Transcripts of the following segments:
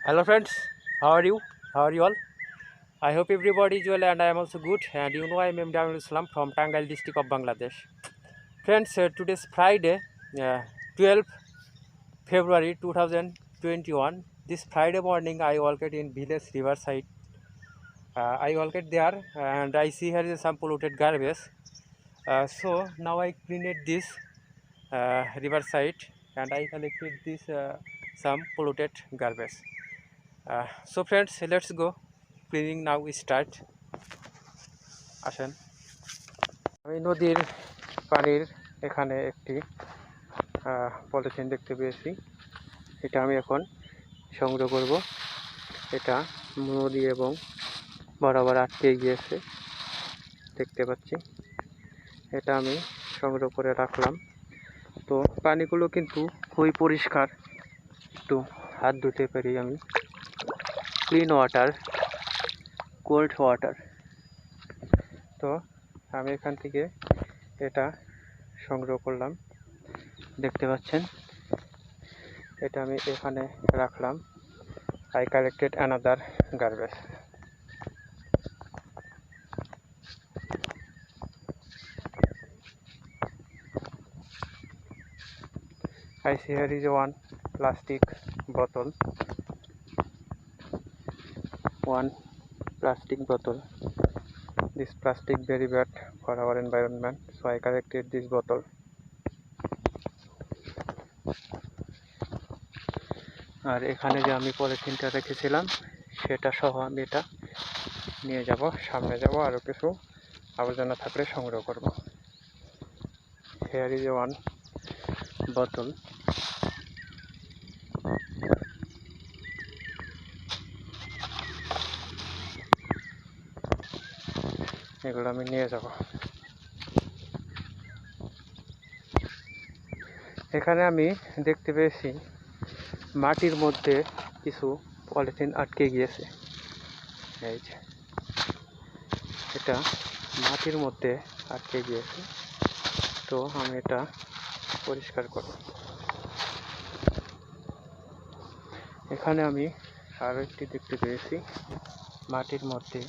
Hello friends, how are you? How are you all? I hope everybody is well and I am also good. And you know I am Imran Islam from Tangail district of Bangladesh. Friends, today's Friday, 12th February 2021. This Friday morning I walked in village riverside. I walked there and I see here is some polluted garbage. So now I cleaned this riverside and I collected this some polluted garbage. So friends, let's go. Cleaning now start. আসেন আমি নদীর পানির এখানে একটি polythene দেখতে পেয়েছি। এটা আমি এখন সংগ্রহ করব। এটা নদী এবং বরাবর আটকে গিয়েছে দেখতে পাচ্ছি। এটা আমি সংগ্রহ করে রাখলাম। তো পানিগুলো কিন্তু খুবই পরিষ্কার, একটু হাত ধুতে পারি আমি। Clean water, cold water. তো আমি এখান থেকে এটা সংগ্রহ করলাম, দেখতে পাচ্ছেন। এটা আমি এখানে রাখলাম। I collected another garbage. I see here is one plastic bottle. One plastic bottle. This plastic very bad for our environment, so I collected this bottle. আর এখানে যে আমি পলিথিনটা রেখেছিলাম সেটা সহ আমি এটা নিয়ে যাব, সামনে যাব, আরও কিছু আবর্জনা থাকলে সংগ্রহ করব। Here is one bottle. এগুলো আমি নিয়ে যাব। এখানে আমি দেখতে পেয়েছি মাটির মধ্যে কিছু পলিথিন আটকে গিয়েছে। এই যে এটা মাটির মধ্যে আটকে গিয়েছে, তো আমি এটা পরিষ্কার করব। এখানে আমি আরও একটি দেখতে পেয়েছি মাটির মধ্যে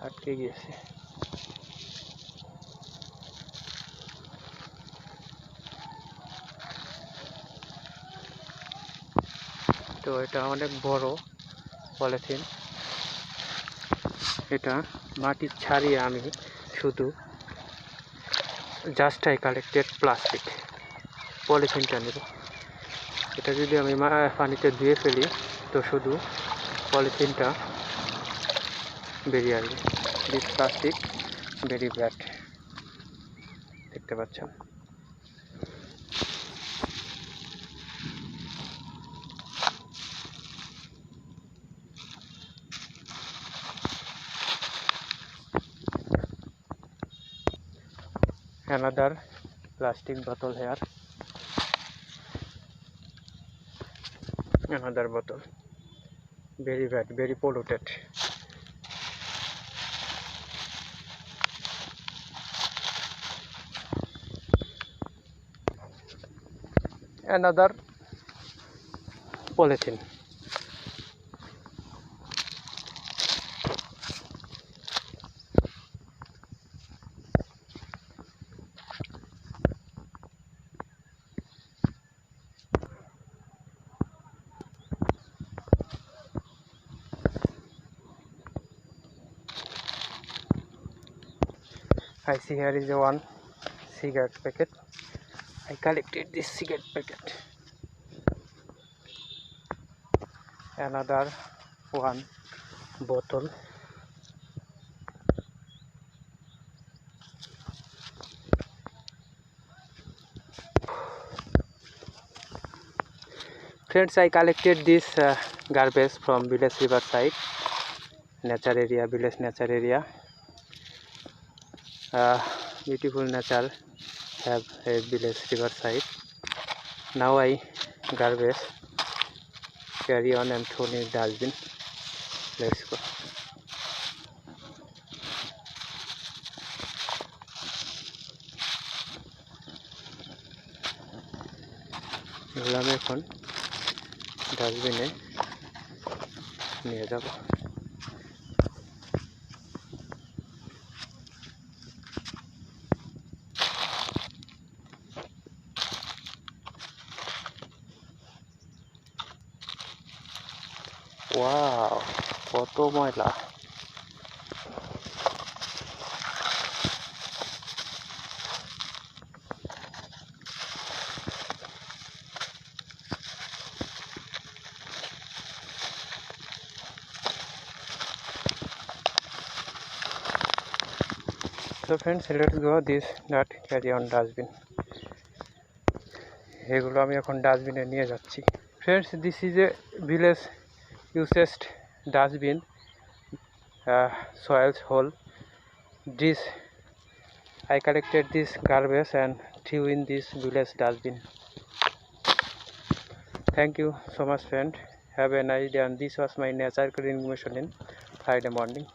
আটকে গিয়েছে। তো এটা অনেক বড় পলিথিন। এটা মাটি ছাড়িয়ে আমি শুধু জাস্ট আই কালেক্টেড প্লাস্টিক পলিথিনটা নেব। এটা যদি আমি পানিতে ধুয়ে ফেলি তো শুধু পলিথিনটা বেরিয়ে আসবে। দিস প্লাস্টিক ভেরি ব্যাড, দেখতে পাচ্ছেন। Another plastic bottle here. Another bottle. Very bad, very polluted. Another polythene. I see here is one cigarette packet. I collected this cigarette packet. Another one bottle. Friends, I collected this garbage from village riverside, nature area, village nature area. Beautiful nature have a village riverside. Now I garbage carry on and throw in dustbin. Let's go. এগুলো আমি এখন ডাস্টবিনে নিয়ে যাব। Wow, কত ময়লা! So friends, let's go this that carry on dustbin. এগুলো আমি এখন ডাস্টবিনে নিয়ে যাচ্ছি। Friends, this is a village used dustbin, soils hole. This I collected this garbage and threw in this village dustbin. Thank you so much, friend. Have a nice day. And this was my nature cleaning mission in Friday morning.